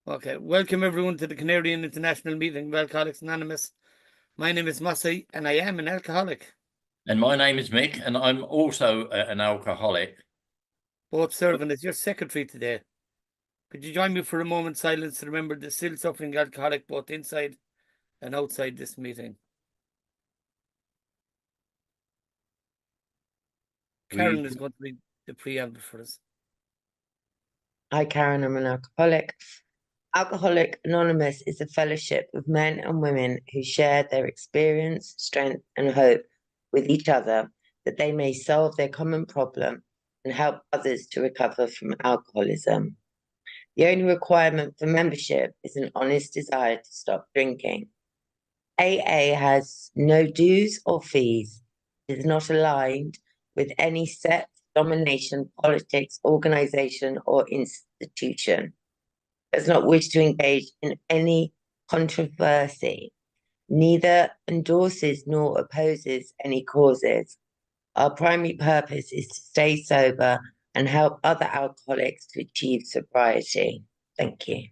Okay, welcome everyone to the Canarian International Meeting of Alcoholics Anonymous. My name is Mossy and I am an alcoholic. And my name is Mick and I'm also an alcoholic. Both serving as your secretary today. Could you join me for a moment's silence to remember the still suffering alcoholic both inside and outside this meeting? Karen is going to read the preamble for us. Hi, Karen. I'm an alcoholic. Alcoholic Anonymous is a fellowship of men and women who share their experience, strength, and hope with each other that they may solve their common problem and help others to recover from alcoholism. The only requirement for membership is an honest desire to stop drinking. AA has no dues or fees. It is not aligned with any set domination, politics, organization, or institution. It does not wish to engage in any controversy, neither endorses nor opposes any causes. Our primary purpose is to stay sober and help other alcoholics to achieve sobriety. Thank you.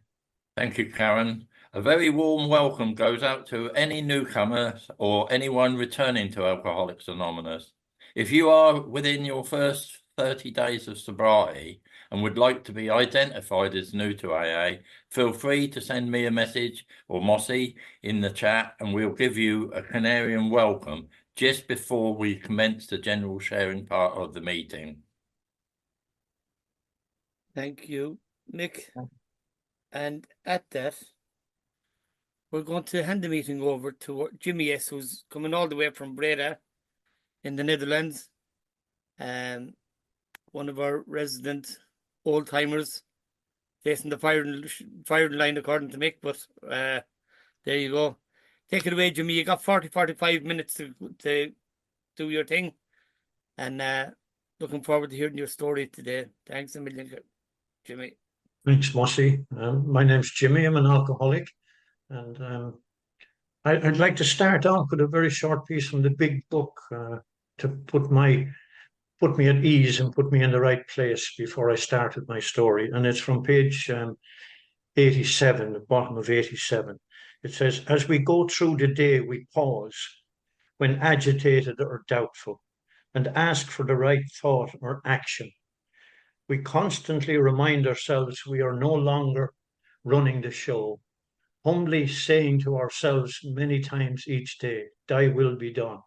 Thank you, Karen. A very warm welcome goes out to any newcomers or anyone returning to Alcoholics Anonymous. If you are within your first 30 days of sobriety and would like to be identified as new to AA, feel free to send me a message or Mossy in the chat and we'll give you a Canarian welcome just before we commence the general sharing part of the meeting. Thank you, Mick. And at that, we're going to hand the meeting over to Jimmy S., who's coming all the way from Breda in the Netherlands. One of our resident old-timers facing the firing line according to Mick, but there you go. Take it away, Jimmy. You got 45 minutes to do your thing. And looking forward to hearing your story today. Thanks a million, Jimmy. Thanks, Mossy. My name's Jimmy. I'm an alcoholic. And I'd like to start off with a very short piece from the big book to put me at ease and put me in the right place before I started my story. And it's from page 87, the bottom of 87. It says, as we go through the day, we pause when agitated or doubtful and ask for the right thought or action. We constantly remind ourselves we are no longer running the show, humbly saying to ourselves many times each day, thy will be done.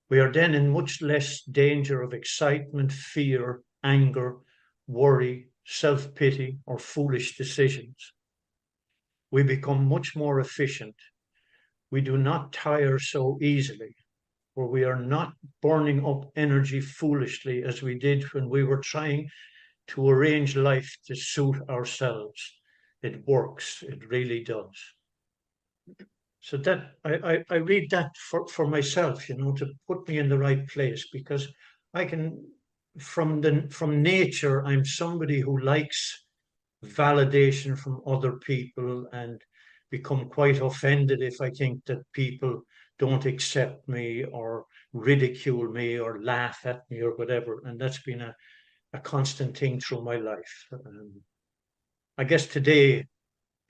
We are then in much less danger of excitement, fear, anger, worry, self-pity, or foolish decisions. We become much more efficient. We do not tire so easily, for we are not burning up energy foolishly as we did when we were trying to arrange life to suit ourselves. It works. It really does. So that I read that for myself, to put me in the right place, because I can, from nature, I'm somebody who likes validation from other people and become quite offended if I think that people don't accept me or ridicule me or laugh at me or whatever. And that's been a constant thing through my life. I guess today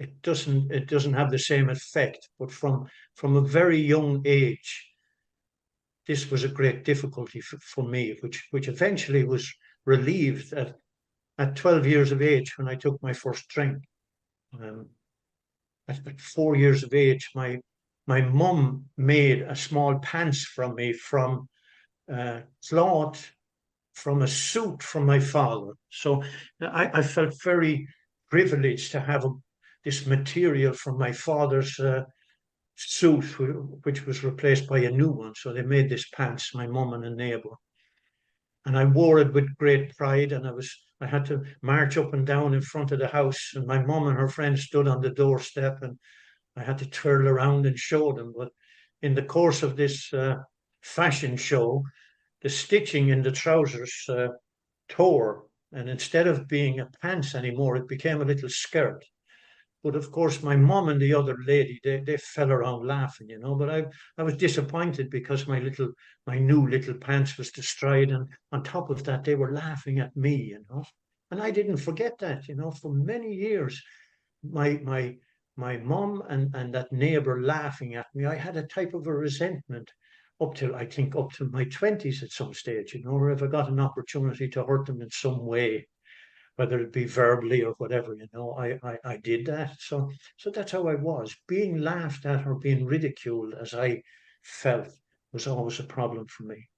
it doesn't have the same effect, but from a very young age, this was a great difficulty for me, which eventually was relieved at 12 years of age when I took my first drink. At 4 years of age, my mum made a small pants from me from cloth from a suit from my father. So I felt very privileged to have this material from my father's suit, which was replaced by a new one. So they made this pants, my mum and a neighbour. And I wore it with great pride, and I had to march up and down in front of the house, and my mum and her friends stood on the doorstep, and I had to twirl around and show them. But in the course of this fashion show, the stitching in the trousers tore, and instead of being a pants anymore, it became a little skirt. But of course, my mom and the other lady, they fell around laughing, But I was disappointed because my new little pants was destroyed, and on top of that, they were laughing at me, And I didn't forget that, for many years. my mum and that neighbour laughing at me, I had a type of a resentment up till my 20s at some stage, you know, or if I got an opportunity to hurt them in some way, whether it be verbally or whatever, you know, I did that. So that's how I was. Being laughed at or being ridiculed, as I felt, was always a problem for me.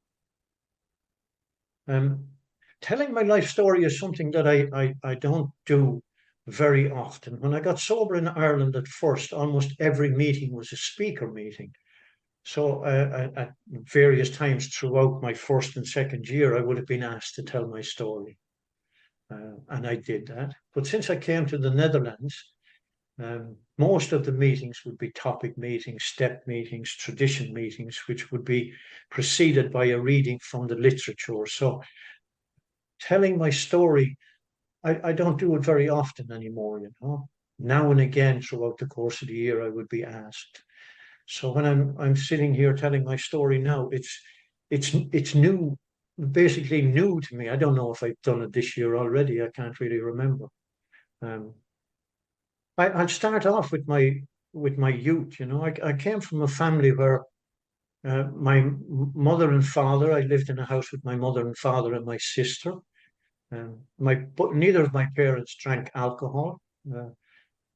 Telling my life story is something that I don't do very often. When I got sober in Ireland at first, almost every meeting was a speaker meeting. So at various times throughout my first and second year, I would have been asked to tell my story. And I did that. But since I came to the Netherlands, most of the meetings would be topic meetings, step meetings, tradition meetings, which would be preceded by a reading from the literature. So telling my story, I don't do it very often anymore, you know. Now and again throughout the course of the year, I would be asked. So when I'm sitting here telling my story now, it's new, basically new to me. I don't know if I've done it this year already. I can't really remember. I'll start off with my youth. You know, I came from a family where my mother and father. I lived in a house with my mother and father and my sister. But neither of my parents drank alcohol.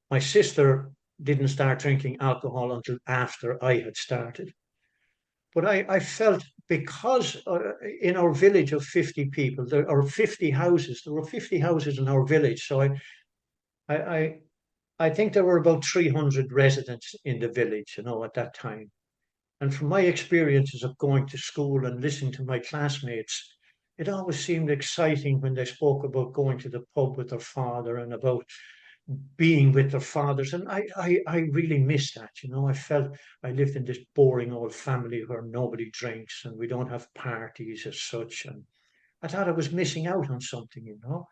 My sister didn't start drinking alcohol until after I had started. But I felt because in our village of 50 people, there are 50 houses. There were 50 houses in our village. So I think there were about 300 residents in the village, you know, at that time. And from my experiences of going to school and listening to my classmates, it always seemed exciting when they spoke about going to the pub with their father and about being with their fathers. And I really missed that, you know. I felt I lived in this boring old family where nobody drinks and we don't have parties as such. And I thought I was missing out on something, you know.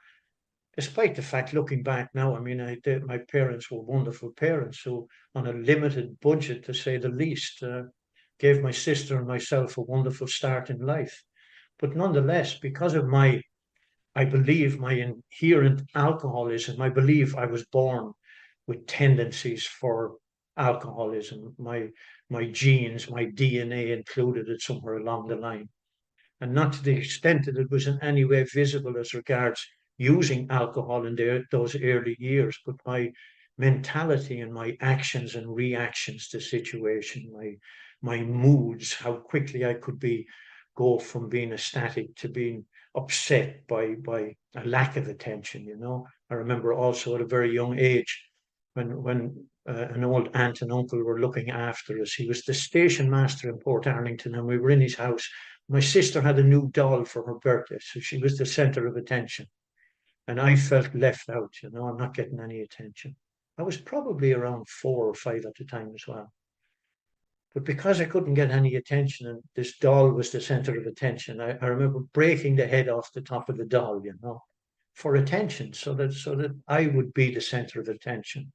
Despite the fact, looking back now, I mean, my parents were wonderful parents who, on a limited budget, to say the least, gave my sister and myself a wonderful start in life. But nonetheless, because of I believe my inherent alcoholism, I believe I was born with tendencies for alcoholism. My genes, my DNA included it somewhere along the line. And not to the extent that it was in any way visible as regards using alcohol in those early years, but my mentality and my actions and reactions to situation, my moods, how quickly I could go from being ecstatic to being upset by a lack of attention, you know. I remember also at a very young age when an old aunt and uncle were looking after us. He was the station master in Port Arlington, and we were in his house. My sister had a new doll for her birthday, so she was the center of attention. And I felt left out, you know, I'm not getting any attention. I was probably around 4 or 5 at the time as well. But because I couldn't get any attention and this doll was the center of attention, I remember breaking the head off the top of the doll, you know, for attention, so that I would be the center of attention.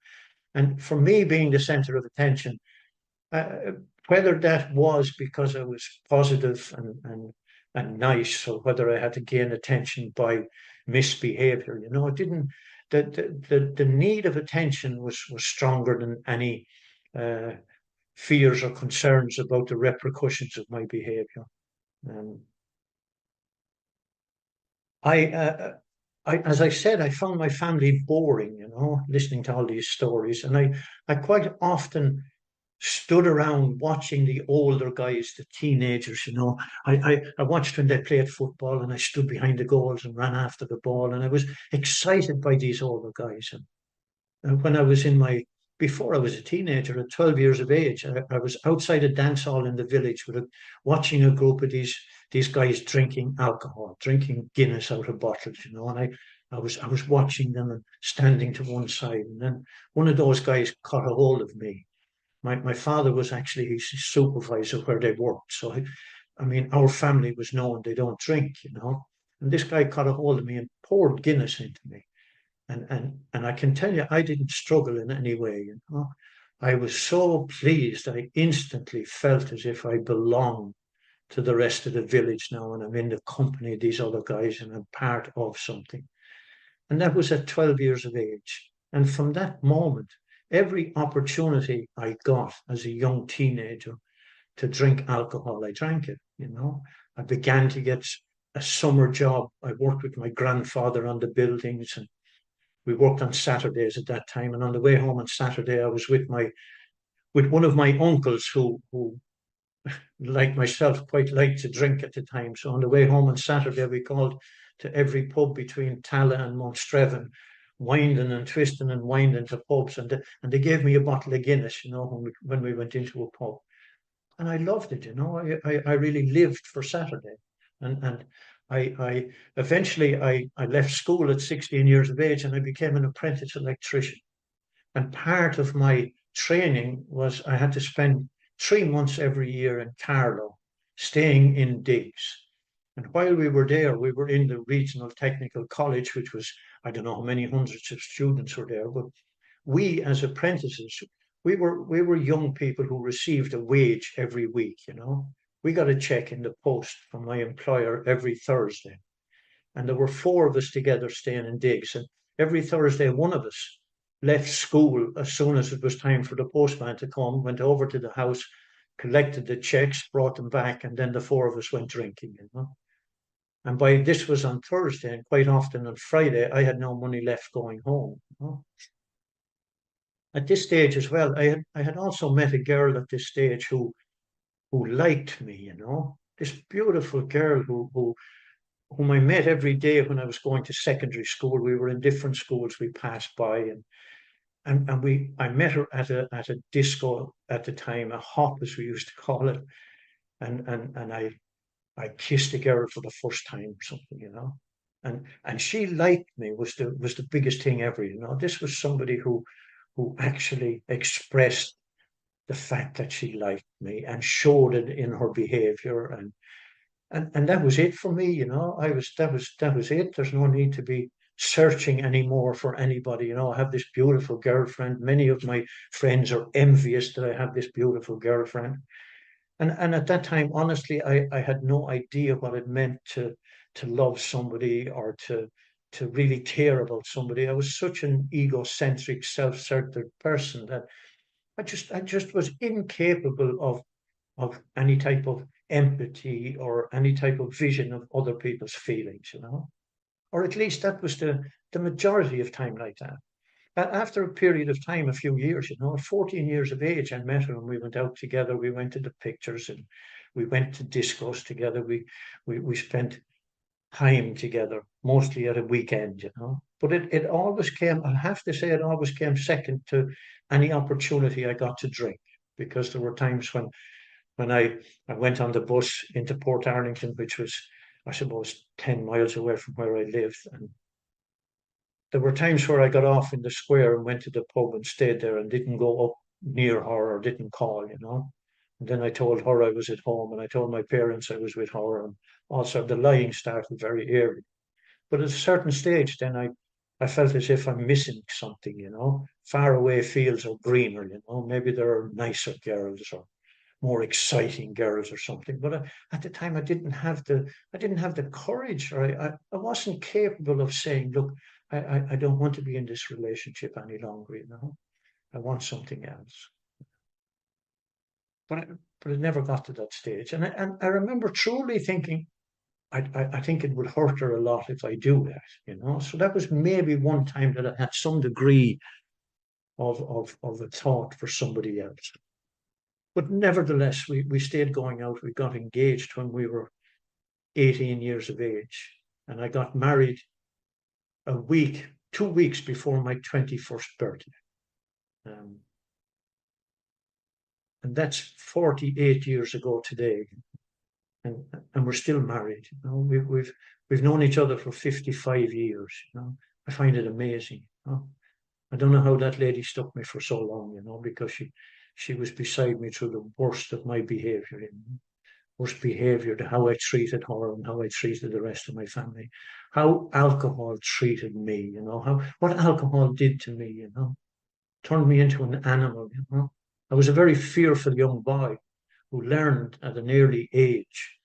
And for me, being the center of attention, whether that was because I was positive and nice, or whether I had to gain attention by misbehavior, you know, it didn't. The need of attention was stronger than any fears or concerns about the repercussions of my behavior. As I said, I found my family boring, you know, listening to all these stories, and I quite often stood around watching the older guys, the teenagers, you know. I watched when they played football, and I stood behind the goals and ran after the ball, and I was excited by these older guys. And when I was before I was a teenager, at 12 years of age, I was outside a dance hall in the village watching a group of these guys drinking alcohol, drinking Guinness out of bottles, you know, and I was watching them and standing to one side, and then one of those guys caught a hold of me. My father was actually his supervisor where they worked. So, I mean, our family was known they don't drink, you know. And this guy caught a hold of me and poured Guinness into me. And I can tell you, I didn't struggle in any way, you know. I was so pleased. I instantly felt as if I belonged to the rest of the village now, and I'm in the company of these other guys and I'm part of something. And that was at 12 years of age. And from that moment, every opportunity I got as a young teenager to drink alcohol, I drank it, you know. I began to get a summer job. I worked with my grandfather on the buildings, and we worked on Saturdays at that time. And on the way home on Saturday, I was with one of my uncles who like myself, quite liked to drink at the time. So on the way home on Saturday, we called to every pub between Tala and Montstreven, winding and twisting and winding to pubs. And they gave me a bottle of Guinness, you know, when we went into a pub. And I loved it, you know. I really lived for Saturday. And I eventually I left school at 16 years of age and I became an apprentice electrician. And part of my training was I had to spend 3 months every year in Carlow, staying in digs. And while we were there, we were in the regional technical college, which was, I don't know how many hundreds of students were there, but we as apprentices, we were young people who received a wage every week, you know. We got a check in the post from my employer every Thursday. And there were four of us together staying in digs. And every Thursday, one of us left school as soon as it was time for the postman to come, went over to the house, collected the checks, brought them back, and then the four of us went drinking, you know. And by this was on Thursday, and quite often on Friday, I had no money left going home. You know? At this stage as well, I had also met a girl at this stage who liked me, you know. This beautiful girl whom I met every day when I was going to secondary school. We were in different schools we passed by, and I met her at a disco at the time, a hop as we used to call it, and I kissed a girl for the first time or something, you know. And she liked me was the biggest thing ever, you know. This was somebody who actually expressed the fact that she liked me and showed it in her behavior, and that was it for me, you know. That was it. There's no need to be searching anymore for anybody, you know. I have this beautiful girlfriend. Many of my friends are envious that I have this beautiful girlfriend. And at that time, honestly, I had no idea what it meant to love somebody or to really care about somebody. I was such an egocentric, self-centered person that I just was incapable of any type of empathy or any type of vision of other people's feelings, you know. Or at least that was the majority of time like that. After a period of time, a few years, you know, at 14 years of age, I met her and we went out together. We went to the pictures and we went to discos together. We spent time together, mostly at a weekend, you know. But it always came, I have to say, it always came second to any opportunity I got to drink, because there were times when I went on the bus into Port Arlington, which was, I suppose, 10 miles away from where I lived. And there were times where I got off in the square and went to the pub and stayed there and didn't go up near her or didn't call, you know. And then I told her I was at home and I told my parents I was with her. And also the lying started very early. But at a certain stage, then I felt as if I'm missing something, you know. Far away fields are greener, you know. Maybe there are nicer girls or more exciting girls or something. But at the time, I didn't have the courage, or I wasn't capable of saying, look, I don't want to be in this relationship any longer, you know. I want something else. But it never got to that stage. And I remember truly thinking, I think it would hurt her a lot if I do that, you know. So that was maybe one time that I had some degree of a thought for somebody else. But nevertheless, we stayed going out. We got engaged when we were 18 years of age. And I got married 2 weeks before my 21st birthday. And that's 48 years ago today. And we're still married. You know, we've known each other for 55 years. You know, I find it amazing. You know? I don't know how that lady stuck me for so long, you know, because she was beside me through the worst of my behavior, you know, worst behavior, to how I treated her and how I treated the rest of my family, how alcohol treated me, you know, what alcohol did to me, you know, turned me into an animal, you know. I was a very fearful young boy who learned at an early age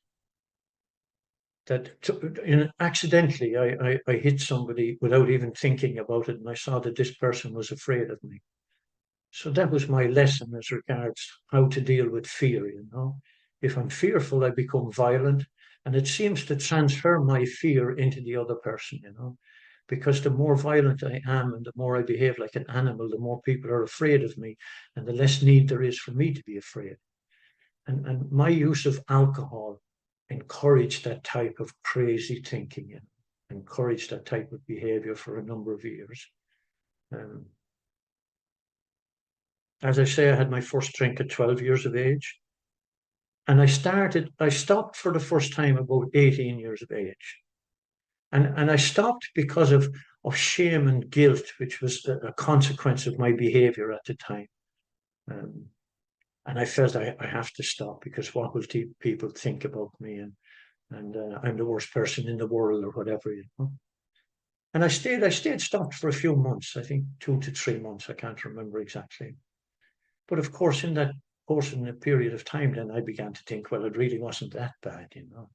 accidentally I hit somebody without even thinking about it, and I saw that this person was afraid of me. So that was my lesson as regards how to deal with fear, you know. If I'm fearful, I become violent, and it seems to transfer my fear into the other person, you know. Because the more violent I am and the more I behave like an animal, the more people are afraid of me, and the less need there is for me to be afraid. And my use of alcohol encouraged that type of crazy thinking, you know, encouraged that type of behavior for a number of years. As I say, I had my first drink at 12 years of age. And I stopped for the first time about 18 years of age. And I stopped because of shame and guilt, which was a consequence of my behavior at the time. And I felt I have to stop, because what will people think about me? And I'm the worst person in the world, or whatever, you know. And I stayed stopped for a few months, I think 2 to 3 months, I can't remember exactly. But of course, in a period of time, then I began to think, well, it really wasn't that bad, you know.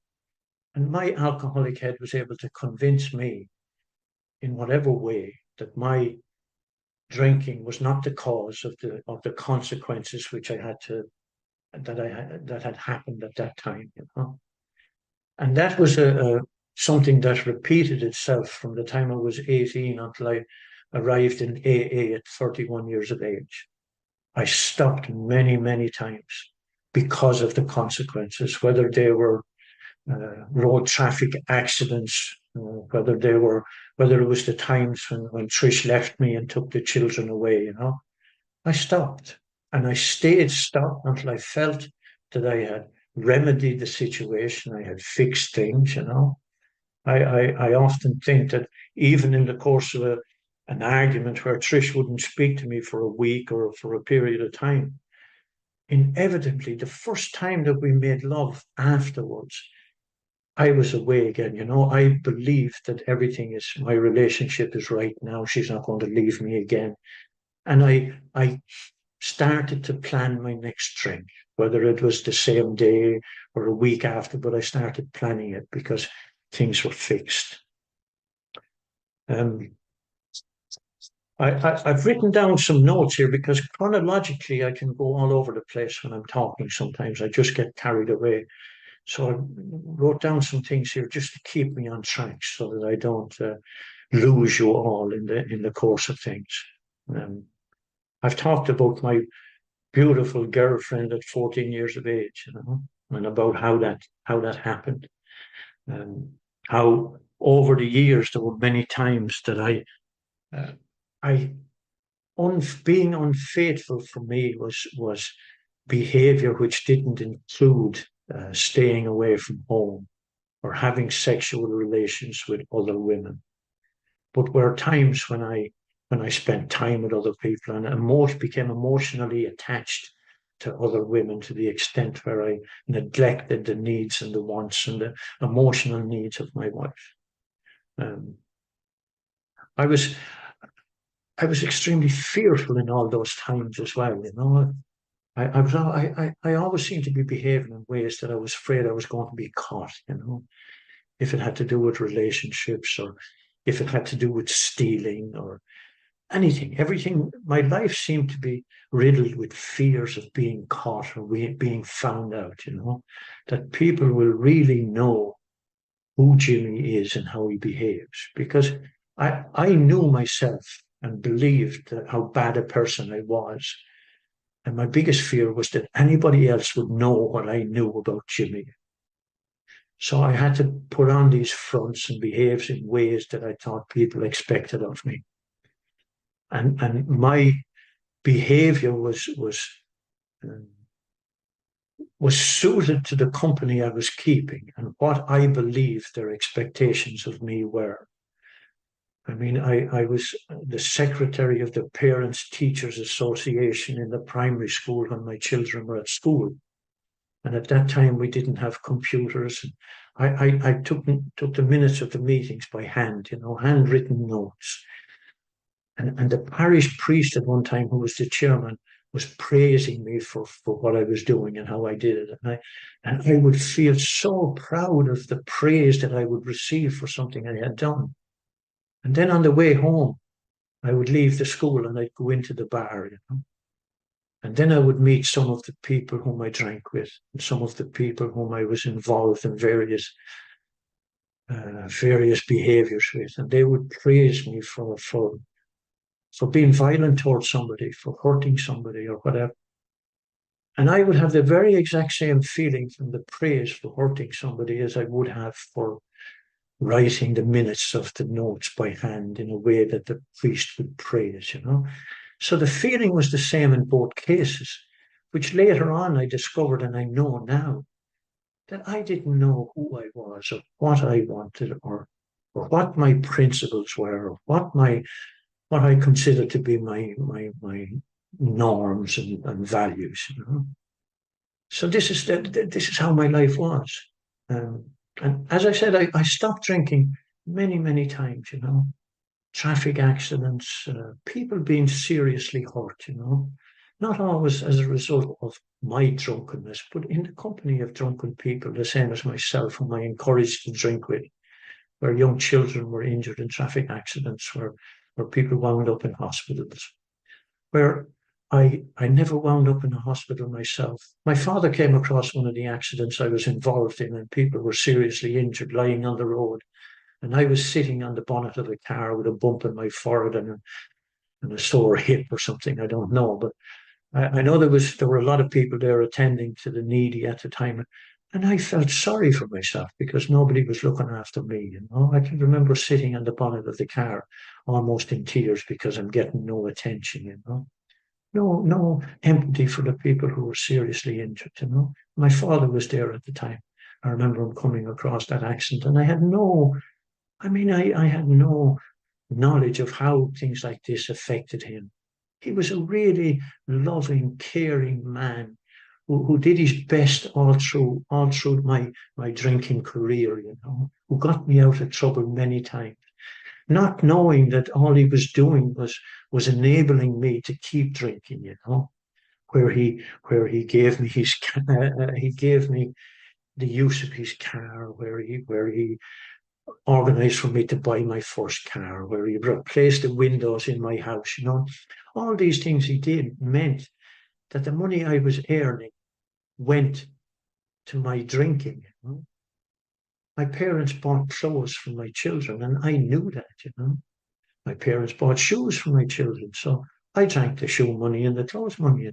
And my alcoholic head was able to convince me, in whatever way, that my drinking was not the cause of the consequences which that had happened at that time, you know. And that was something that repeated itself from the time I was 18 until I arrived in AA at 31 years of age. I stopped many, many times because of the consequences, whether they were road traffic accidents, whether it was the times when Trish left me and took the children away, you know. I stopped, and I stayed stopped until I felt that I had remedied the situation, I had fixed things, you know. I often think that even in the course of an argument where Trish wouldn't speak to me for a week or for a period of time, inevitably, the first time that we made love afterwards, I was away again, you know. I believed that my relationship is right now. She's not going to leave me again. And I started to plan my next drink, whether it was the same day or a week after, but I started planning it because things were fixed. I've written down some notes here because chronologically I can go all over the place when I'm talking. Sometimes I just get carried away. So I wrote down some things here just to keep me on track so that I don't lose you all in the course of things. I've talked about my beautiful girlfriend at 14 years of age, you know, and about how that happened. How over the years there were many times that being unfaithful for me was behavior which didn't include staying away from home or having sexual relations with other women, but were times when I spent time with other people and became emotionally attached to other women to the extent where I neglected the needs and the wants and the emotional needs of my wife. I was extremely fearful in all those times as well, you know. I always seemed to be behaving in ways that I was afraid I was going to be caught, you know, if it had to do with relationships or if it had to do with stealing or anything. Everything, my life seemed to be riddled with fears of being caught or being found out, you know, that people will really know who Jimmy is and how he behaves. Because I knew myself and believed how bad a person I was. And my biggest fear was that anybody else would know what I knew about Jimmy. So I had to put on these fronts and behave in ways that I thought people expected of me. And my behavior was suited to the company I was keeping and what I believed their expectations of me were. I mean, I was the secretary of the Parents Teachers Association in the primary school when my children were at school. And at that time, we didn't have computers. I took the minutes of the meetings by hand, you know, handwritten notes. And the parish priest at one time, who was the chairman, praising me for what I was doing and how I did it. And I would feel so proud of the praise that I would receive for something I had done. And then on the way home, I would leave the school and I'd go into the bar, And then I would meet some of the people whom I drank with, and some of the people whom I was involved in various behaviors with, and they would praise me for being violent towards somebody, for hurting somebody or whatever. And I would have the very exact same feeling from the praise for hurting somebody as I would have for writing the minutes of the notes by hand in a way that the priest would praise, So the feeling was the same in both cases, which later on I discovered, and I know now, that I didn't know who I was or what I wanted or what my principles were or what I considered to be my norms and values, So this is how my life was. And as I said, I stopped drinking many, many times, Traffic accidents, people being seriously hurt, Not always as a result of my drunkenness, but in the company of drunken people, the same as myself, whom I encouraged to drink with, where young children were injured in traffic accidents, where people wound up in hospitals, where I never wound up in a hospital myself. My father came across one of the accidents I was involved in, and people were seriously injured lying on the road. And I was sitting on the bonnet of a car with a bump in my forehead and a sore hip or something. I don't know, but I know there were a lot of people there attending to the needy at the time. And I felt sorry for myself because nobody was looking after me. I can remember sitting on the bonnet of the car almost in tears because I'm getting no attention, No empathy for the people who were seriously injured, My father was there at the time. I remember him coming across that accident, and I had no knowledge of how things like this affected him. He was a really loving, caring man who did his best all through my drinking career, who got me out of trouble many times, not knowing that all he was doing was enabling me to keep drinking, where he gave me he gave me the use of his car, where he organized for me to buy my first car, where he replaced the windows in my house, All these things he did meant that the money I was earning went to my drinking. My parents bought clothes for my children, and I knew that, My parents bought shoes for my children, so I drank the shoe money and the clothes money,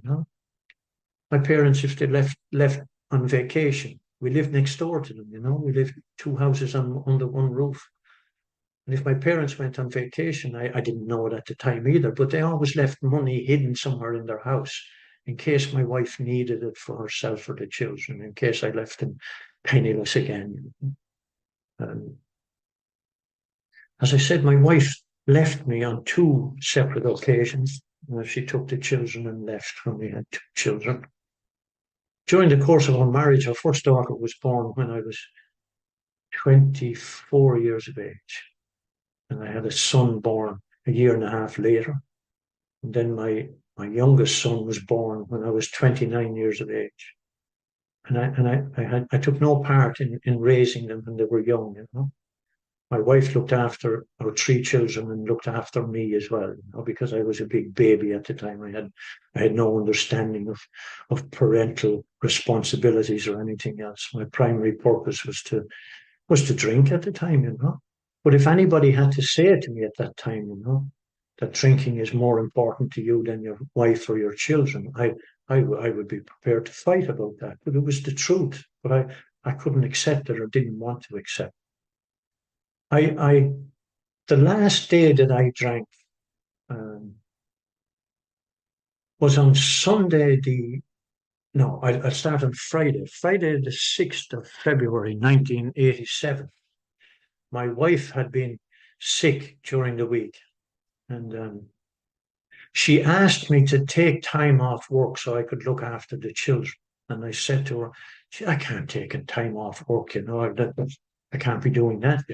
My parents, if they left on vacation, we lived next door to them, We lived two houses under one roof. And if my parents went on vacation, I didn't know it at the time either, but they always left money hidden somewhere in their house in case my wife needed it for herself or the children, in case I left them penniless again. As I said, my wife left me on two separate occasions. She took the children and left when we had two children. During the course of our marriage, our first daughter was born when I was 24 years of age. And I had a son born a year and a half later. And then my youngest son was born when I was 29 years of age. And I took no part in raising them when they were young, My wife looked after our three children and looked after me as well, because I was a big baby at the time. I had no understanding of parental responsibilities or anything else. My primary purpose was to drink at the time, But if anybody had to say to me at that time, that drinking is more important to you than your wife or your children, I would be prepared to fight about that. But it was the truth. But I couldn't accept it or didn't want to accept it. The last day that I drank was on Sunday. I'll start on Friday the 6th of February, 1987. My wife had been sick during the week, and she asked me to take time off work so I could look after the children. And I said to her, I can't take time off work, I can't be doing that,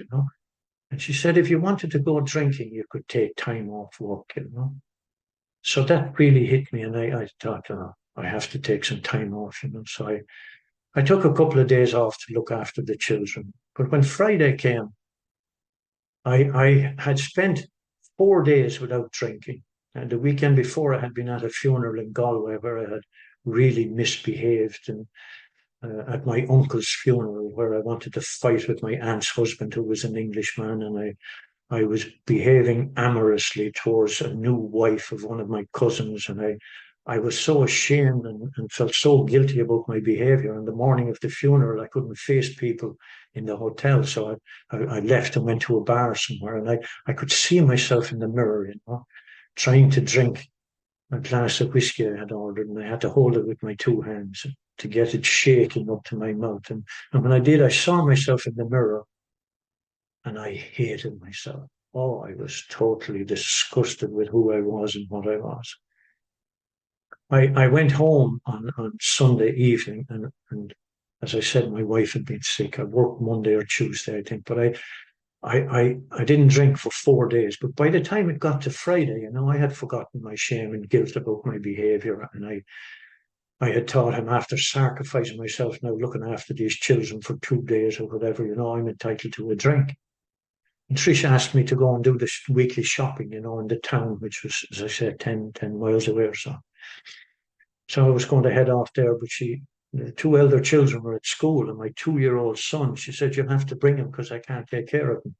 And she said, if you wanted to go drinking, you could take time off work, So that really hit me, and I thought, I have to take some time off, So I took a couple of days off to look after the children. But when Friday came, I had spent 4 days without drinking. And the weekend before, I had been at a funeral in Galway where I had really misbehaved, and at my uncle's funeral where I wanted to fight with my aunt's husband, who was an Englishman, and I was behaving amorously towards a new wife of one of my cousins, and I was so ashamed and felt so guilty about my behavior. On the morning of the funeral, I couldn't face people in the hotel, so I left and went to a bar somewhere, and I could see myself in the mirror, trying to drink a glass of whiskey I had ordered, and I had to hold it with my two hands to get it shaking up to my mouth. And when I did, I saw myself in the mirror, and I hated myself. Oh, I was totally disgusted with who I was and what I was. I went home on Sunday evening, and as I said, my wife had been sick. I worked Monday or Tuesday, I think, but I didn't drink for 4 days. But by the time it got to Friday, I had forgotten my shame and guilt about my behaviour, and I had thought, I'm after sacrificing myself now, looking after these children for 2 days or whatever, I'm entitled to a drink. And Trish asked me to go and do this weekly shopping, in the town, which was, as I said, 10 miles away or so. So I was going to head off there, but the two elder children were at school, and my 2-year-old son, she said, you have to bring him because I can't take care of him.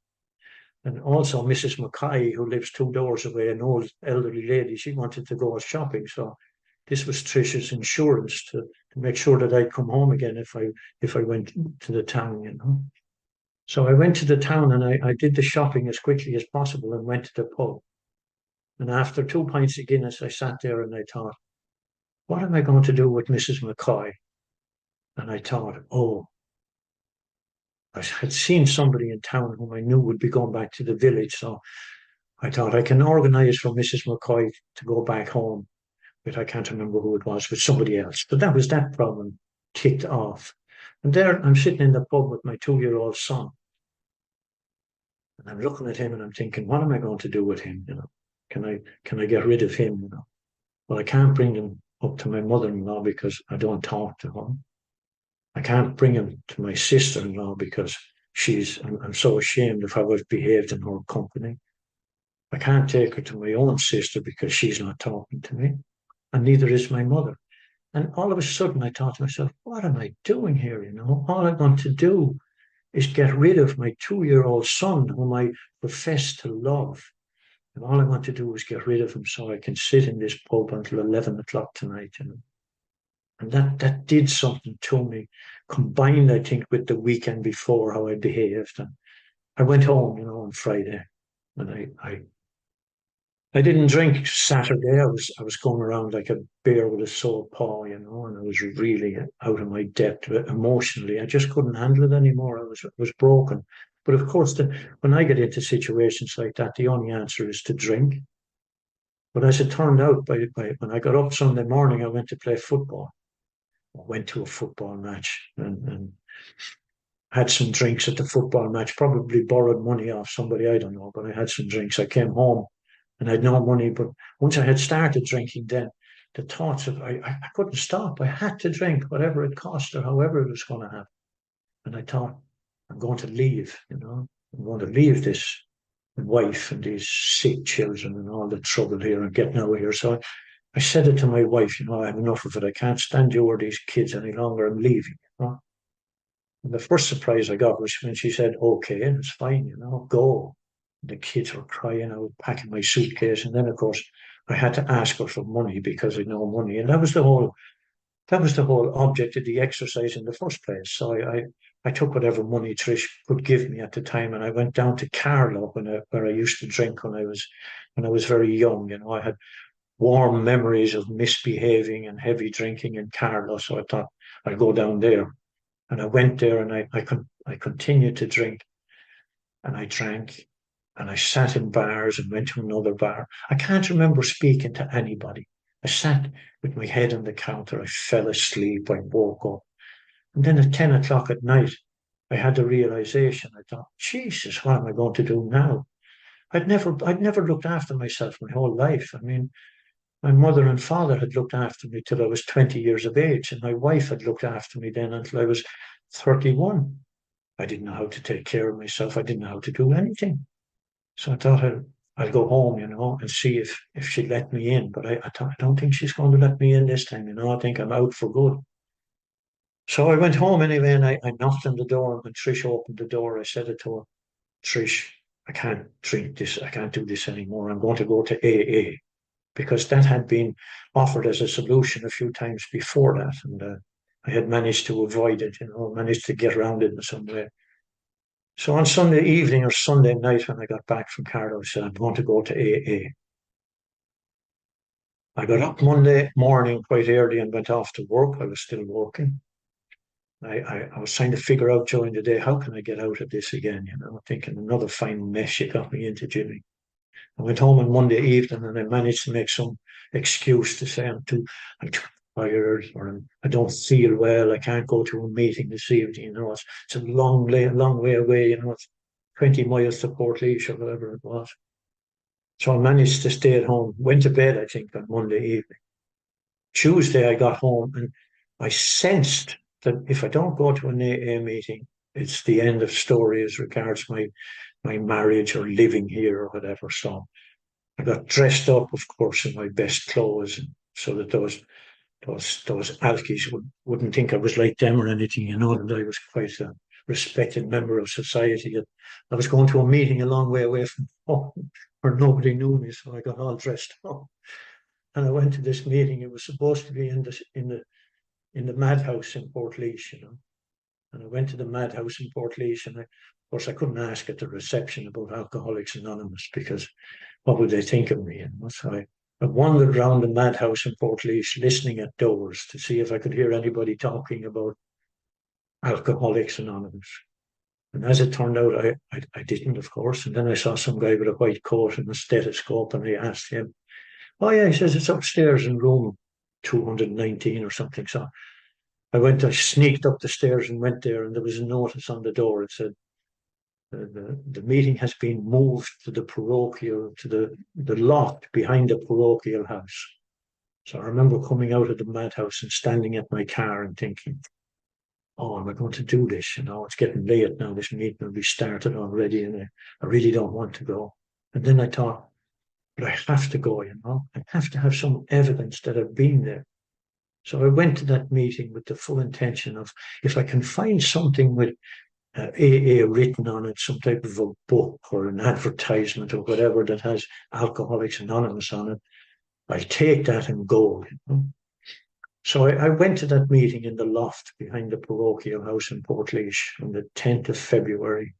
And also Mrs. Mackay, who lives 2 doors away, an old elderly lady, she wanted to go shopping. So this was Trish's insurance to make sure that I'd come home again if I went to the town, So I went to the town, and I did the shopping as quickly as possible and went to the pub. And after 2 pints of Guinness, I sat there and I thought, what am I going to do with Mrs. McCoy? And I thought, I had seen somebody in town whom I knew would be going back to the village. So I thought I can organise for Mrs. McCoy to go back home, but I can't remember who it was, with somebody else. But that was that problem ticked off. And there I'm sitting in the pub with my 2-year-old son. And I'm looking at him and I'm thinking, what am I going to do with him? Can I get rid of him? Well, I can't bring him up to my mother-in-law because I don't talk to her. I can't bring him to my sister-in-law because I'm so ashamed of how I've behaved in her company. I can't take her to my own sister because she's not talking to me, and neither is my mother. And all of a sudden I thought to myself, what am I doing here? All I want to do is get rid of my 2-year-old son, whom I profess to love. And all I want to do is get rid of him so I can sit in this pub until 11 o'clock tonight. And that did something to me, combined, I think, with the weekend before, how I behaved. And I went home, on Friday, and I didn't drink Saturday. I was going around like a bear with a sore paw, and I was really out of my depth emotionally. I just couldn't handle it anymore. I was broken. But of course, when I get into situations like that, the only answer is to drink. But as it turned out, when I got up Sunday morning, I went to play football. I went to a football match and had some drinks at the football match, probably borrowed money off somebody, I don't know, but I had some drinks. I came home and I had no money, but once I had started drinking, then the thoughts of I couldn't stop. I had to drink whatever it cost or however it was going to happen. And I thought, I'm going to leave, I'm going to leave this wife and these sick children and all the trouble here and getting out of here. So I said it to my wife, I have enough of it. I can't stand you or these kids any longer. I'm leaving, And the first surprise I got was when she said, okay, it's fine, go. The kids were crying. I was packing my suitcase. And then, of course, I had to ask her for money because I had no money. And that was the whole object of the exercise in the first place. So I took whatever money Trish could give me at the time, and I went down to Carlow where I used to drink when I was very young. I had warm memories of misbehaving and heavy drinking in Carlow. So I thought I'd go down there. And I went there and I continued to drink, and I drank, and I sat in bars and went to another bar. I can't remember speaking to anybody. I sat with my head on the counter. I fell asleep. I woke up. And then at 10 o'clock at night, I had the realization. I thought, Jesus, what am I going to do now? I'd never looked after myself my whole life. I mean, My mother and father had looked after me till I was 20 years of age, and my wife had looked after me then until I was 31. I didn't know how to take care of myself. I didn't know how to do anything. So I thought I'll go home, and see if she'd let me in. But I thought, I don't think she's going to let me in this time, I think I'm out for good. So I went home anyway, and I knocked on the door, and when Trish opened the door, I said it to her, Trish, I can't drink this. I can't do this anymore. I'm going to go to AA, because that had been offered as a solution a few times before that. And I had managed to avoid it, managed to get around it in some way. So on Sunday evening or Sunday night, when I got back from Carlo, I said, I'm going to go to AA. I got up Monday morning quite early and went off to work. I was still working. I was trying to figure out during the day, how can I get out of this again? Thinking another fine mess you got me into, Jimmy. I went home on Monday evening and I managed to make some excuse to say I'm too tired, or I don't feel well. I can't go to a meeting this evening. It's a long way away. It's 20 miles to Portlaoise or whatever it was. So I managed to stay at home. Went to bed, I think, on Monday evening. Tuesday, I got home and I sensed that if I don't go to an AA meeting, it's the end of story as regards my marriage or living here or whatever. So I got dressed up, of course, in my best clothes, so that those alkies wouldn't think I was like them or anything, that I was quite a respected member of society. I was going to a meeting a long way away from home where nobody knew me, so I got all dressed up. And I went to this meeting. It was supposed to be in the madhouse in Portlaoise, And I went to the madhouse in Portlaoise, and of course I couldn't ask at the reception about Alcoholics Anonymous, because what would they think of me? So I wandered around the madhouse in Portlaoise, listening at doors to see if I could hear anybody talking about Alcoholics Anonymous. And as it turned out, I didn't, of course. And then I saw some guy with a white coat and a stethoscope, and I asked him, oh yeah, he says it's upstairs in room 219 or something. So I sneaked up the stairs and went there, and there was a notice on the door. It said, the meeting has been moved to the loft behind the parochial house. So I remember coming out of the madhouse and standing at my car and thinking, oh, am I going to do this? It's getting late now. This meeting will be started already, and I really don't want to go. And then I thought, but I have to go, I have to have some evidence that I've been there. So I went to that meeting with the full intention of, if I can find something with AA written on it, some type of a book or an advertisement or whatever that has Alcoholics Anonymous on it, I take that and go. So I went to that meeting in the loft behind the parochial house in Portlaoise on the 10th of February.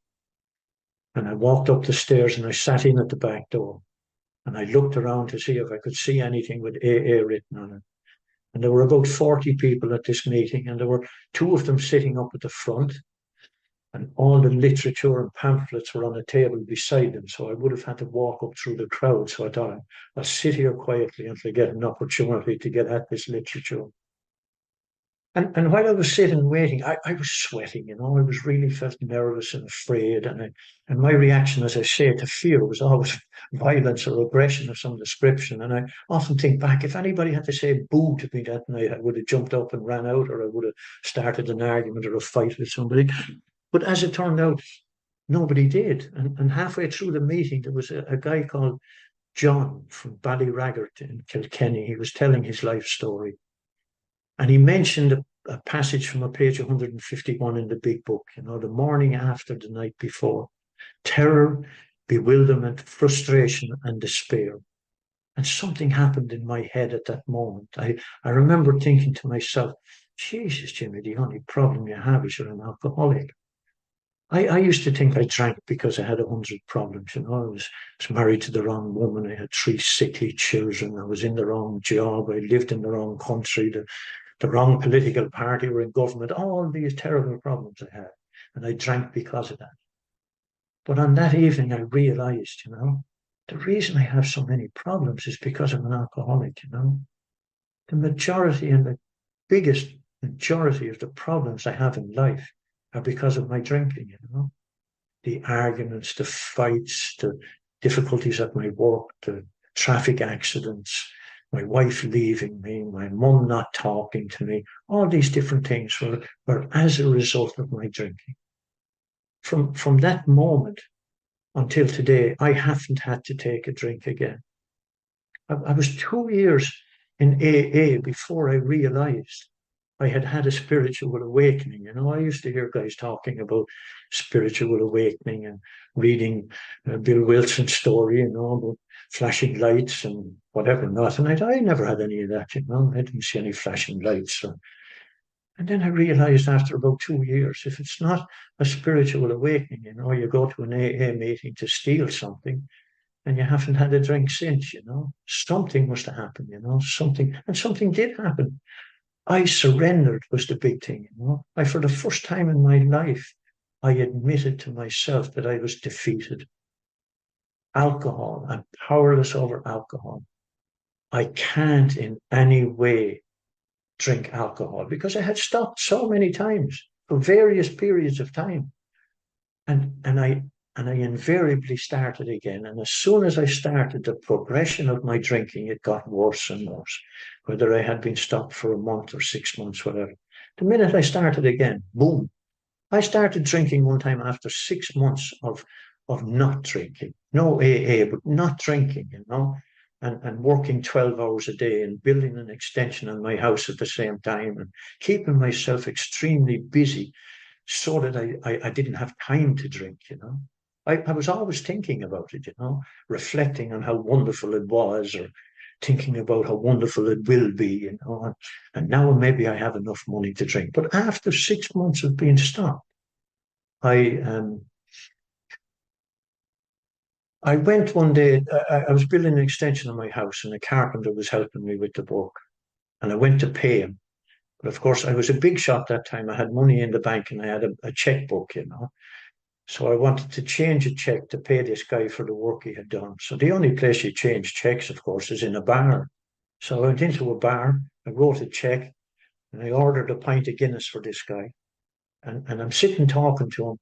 And I walked up the stairs and I sat in at the back door. And I looked around to see if I could see anything with AA written on it. And there were about 40 people at this meeting, and there were two of them sitting up at the front, and all the literature and pamphlets were on a table beside them. So I would have had to walk up through the crowd. So I thought, I'll sit here quietly until I get an opportunity to get at this literature. And while I was sitting waiting, I was sweating, I was really felt nervous and afraid. And my reaction, as I say, to fear was always violence or aggression of some description. And I often think back, if anybody had to say boo to me that night, I would have jumped up and ran out, or I would have started an argument or a fight with somebody. But as it turned out, nobody did. And halfway through the meeting, there was a guy called John from Ballyraggart in Kilkenny. He was telling his life story. And he mentioned a passage from a page 151 in the big book, the morning after the night before. Terror, bewilderment, frustration, and despair. And something happened in my head at that moment. I remember thinking to myself, Jesus, Jimmy, the only problem you have is you're an alcoholic. I used to think I drank because I had 100 problems. I was married to the wrong woman. I had 3 sickly children. I was in the wrong job. I lived in the wrong country. The wrong political party were in government. All these terrible problems I had. And I drank because of that. But on that evening, I realized, the reason I have so many problems is because I'm an alcoholic, The majority and the biggest majority of the problems I have in life are because of my drinking, The arguments, the fights, the difficulties at my work, the traffic accidents, my wife leaving me, my mum not talking to me, all these different things were as a result of my drinking. From that moment until today, I haven't had to take a drink again. I was 2 years in AA before I realized I had had a spiritual awakening. You know, I used to hear guys talking about spiritual awakening and reading Bill Wilson's story, you know, about flashing lights and whatever not. And I never had any of that, you know. I didn't see any flashing lights. And then I realized after about 2 years, if it's not a spiritual awakening, you know, you go to an AA meeting to steal something, and you haven't had a drink since, you know. Something must have happened, you know, and something did happen. I surrendered was the big thing, you know. For the first time in my life, I admitted to myself that I was defeated. Alcohol, I'm powerless over alcohol. I can't in any way drink alcohol because I had stopped so many times for various periods of time. And I invariably started again. And as soon as I started, the progression of my drinking, it got worse and worse, whether I had been stopped for a month or 6 months, whatever. The minute I started again, boom. I started drinking one time after 6 months of not drinking. No AA, but not drinking, you know, and working 12 hours a day and building an extension on my house at the same time and keeping myself extremely busy so that I didn't have time to drink, you know. I was always thinking about it, you know, reflecting on how wonderful it was or thinking about how wonderful it will be, you know, and now maybe I have enough money to drink. But after 6 months of being stopped, I went one day, I was building an extension on my house and a carpenter was helping me with the work. And I went to pay him. But of course, I was a big shot that time. I had money in the bank and I had a checkbook, you know. So I wanted to change a check to pay this guy for the work he had done. So the only place you change checks, of course, is in a bar. So I went into a bar, I wrote a check, and I ordered a pint of Guinness for this guy. And I'm sitting talking to him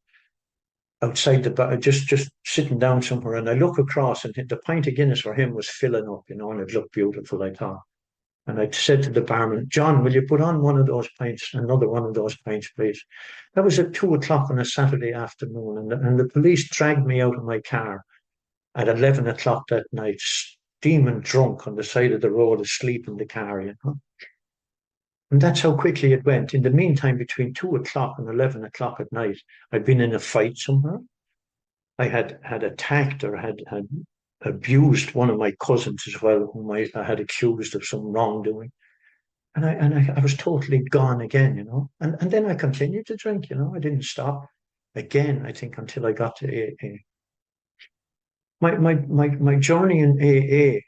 outside the bar, just sitting down somewhere, and I look across, and the pint of Guinness for him was filling up, you know, and it looked beautiful, I thought. And I said to the barman, John, will you put on one of those pints, another one of those pints, please? That was at 2 o'clock on a Saturday afternoon, and the police dragged me out of my car at 11 o'clock that night, steaming drunk on the side of the road, asleep in the car, you know. And that's how quickly it went. In the meantime, between 2 o'clock and 11 o'clock at night, I'd been in a fight somewhere. I had attacked or had abused one of my cousins as well, whom I had accused of some wrongdoing. And I was totally gone again, you know. And then I continued to drink, you know. I didn't stop again, I think, until I got to AA. My journey in AA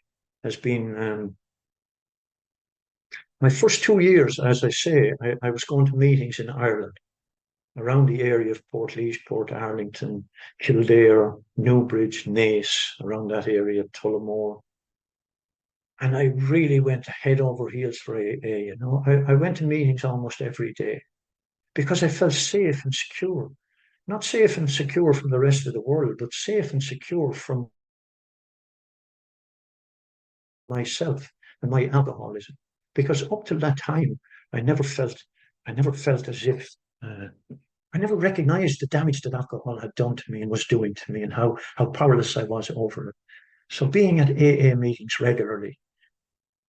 has been my first 2 years, as I say, I was going to meetings in Ireland, around the area of Portlaoise, Port Arlington, Kildare, Newbridge, Naas, around that area, Tullamore. And I really went head over heels for AA, you know. I went to meetings almost every day because I felt safe and secure. Not safe and secure from the rest of the world, but safe and secure from myself and my alcoholism. Because up till that time, I never felt as if I never recognized the damage that alcohol had done to me and was doing to me and how powerless I was over it. So being at AA meetings regularly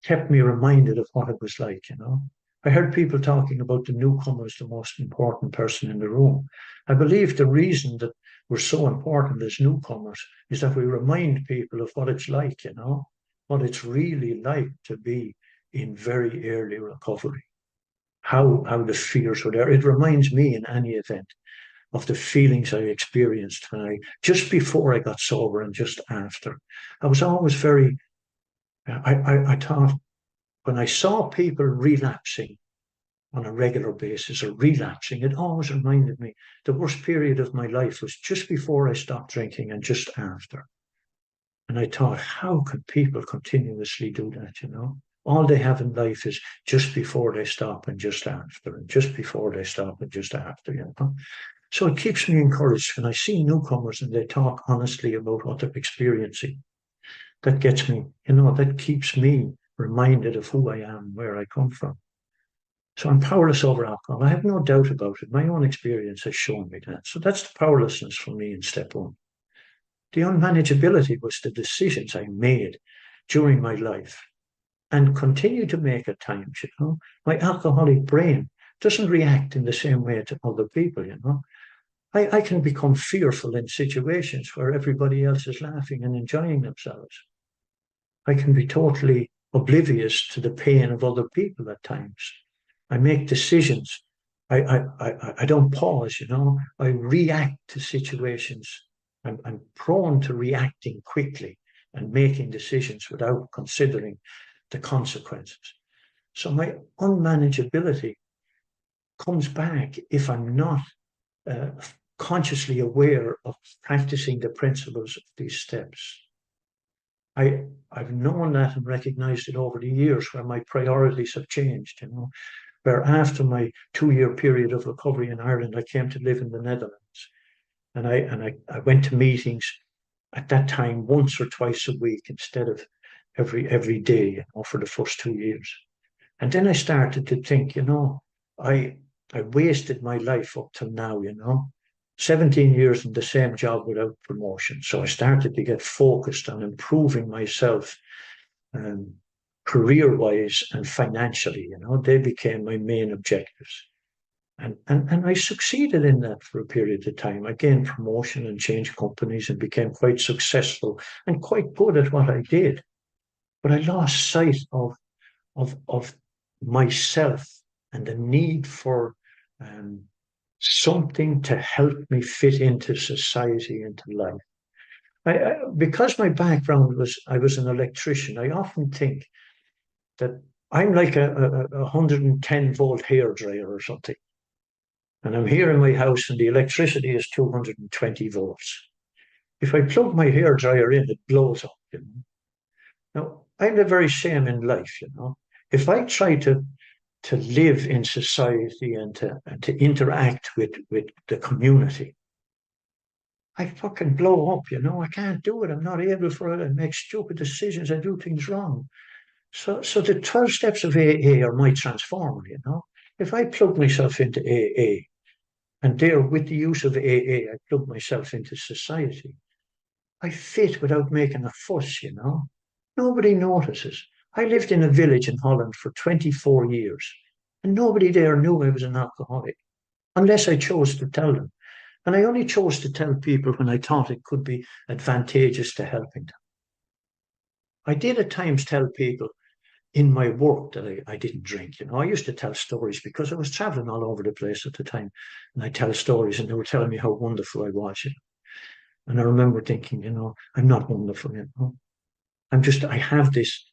kept me reminded of what it was like, you know. I heard people talking about the newcomer as the most important person in the room. I believe the reason that we're so important as newcomers is that we remind people of what it's like, you know, what it's really like to be in very early recovery, how the fears were there. It reminds me, in any event, of the feelings I experienced when just before I got sober and just after. I was always very, I thought, when I saw people relapsing on a regular basis or relapsing, it always reminded me the worst period of my life was just before I stopped drinking and just after. And I thought, how could people continuously do that, you know? All they have in life is just before they stop and just after, and just before they stop and just after, you know? So it keeps me encouraged when I see newcomers and they talk honestly about what they're experiencing. That gets me, you know, that keeps me reminded of who I am, where I come from. So I'm powerless over alcohol. I have no doubt about it. My own experience has shown me that. So that's the powerlessness for me in step one. The unmanageability was the decisions I made during my life and continue to make at times, you know. My alcoholic brain doesn't react in the same way to other people, you know. I can become fearful in situations where everybody else is laughing and enjoying themselves. I can be totally oblivious to the pain of other people at times. I make decisions. I don't pause, you know. I react to situations. I'm prone to reacting quickly and making decisions without considering the consequences. So my unmanageability comes back if I'm not consciously aware of practicing the principles of these steps. I've known that and recognized it over the years where my priorities have changed, you know, where after my 2-year period of recovery in Ireland, I came to live in the Netherlands. And I went to meetings at that time once or twice a week instead of every day, you know, for the first 2 years. And then I started to think, you know, I wasted my life up till now, you know, 17 years in the same job without promotion. So I started to get focused on improving myself, career-wise and financially, you know, they became my main objectives. And I succeeded in that for a period of time. I gained promotion and changed companies and became quite successful and quite good at what I did. But I lost sight of myself and the need for something to help me fit into society, into life. Because my background was, I was an electrician, I often think that I'm like a 110 volt hairdryer or something. And I'm here in my house and the electricity is 220 volts. If I plug my hairdryer in, it blows up, you know. Now, I'm the very same in life, you know. If I try to live in society and to interact with the community, I fucking blow up, you know. I can't do it. I'm not able for it. I make stupid decisions. I do things wrong. So the 12 steps of AA are my transformer, you know. If I plug myself into AA, and there, with the use of AA, I plug myself into society, I fit without making a fuss, you know. Nobody notices. I lived in a village in Holland for 24 years, and nobody there knew I was an alcoholic, unless I chose to tell them. And I only chose to tell people when I thought it could be advantageous to helping them. I did at times tell people in my work that I didn't drink. You know, I used to tell stories because I was traveling all over the place at the time, and I tell stories, and they were telling me how wonderful I was. You know? And I remember thinking, you know, I'm not wonderful. You know, I have this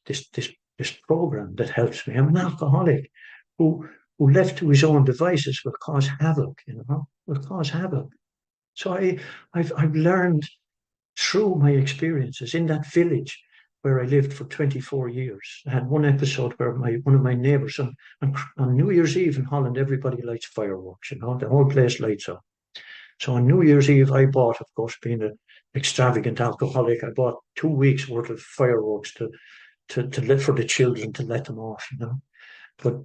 program that helps me. I'm an alcoholic who left to his own devices will cause havoc. You know, will cause havoc. So I've learned through my experiences in that village where I lived for 24 years. I had one episode where one of my neighbours on New Year's Eve in Holland, everybody lights fireworks, you know, the whole place lights up. So on New Year's Eve, I bought, of course, being an extravagant alcoholic, I bought 2 weeks worth of fireworks to let for the children to let them off, you know. But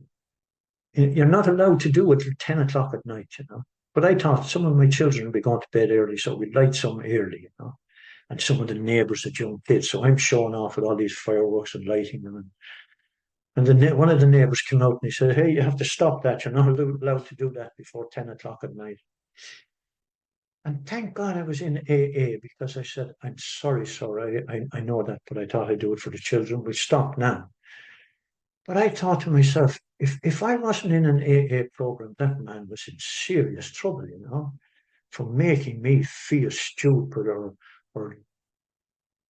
you're not allowed to do it till 10 o'clock at night, you know. But I thought some of my children would be going to bed early, so we'd light some early, you know. And some of the neighbours had young kids. So I'm showing off with all these fireworks and lighting them. And one of the neighbours came out and he said, hey, you have to stop that. You're not allowed to do that before 10 o'clock at night. And thank God I was in AA because I said, I'm sorry, sir, I know that, but I thought I'd do it for the children. We stop now. But I thought to myself, if I wasn't in an AA program, that man was in serious trouble, you know, for making me feel stupid or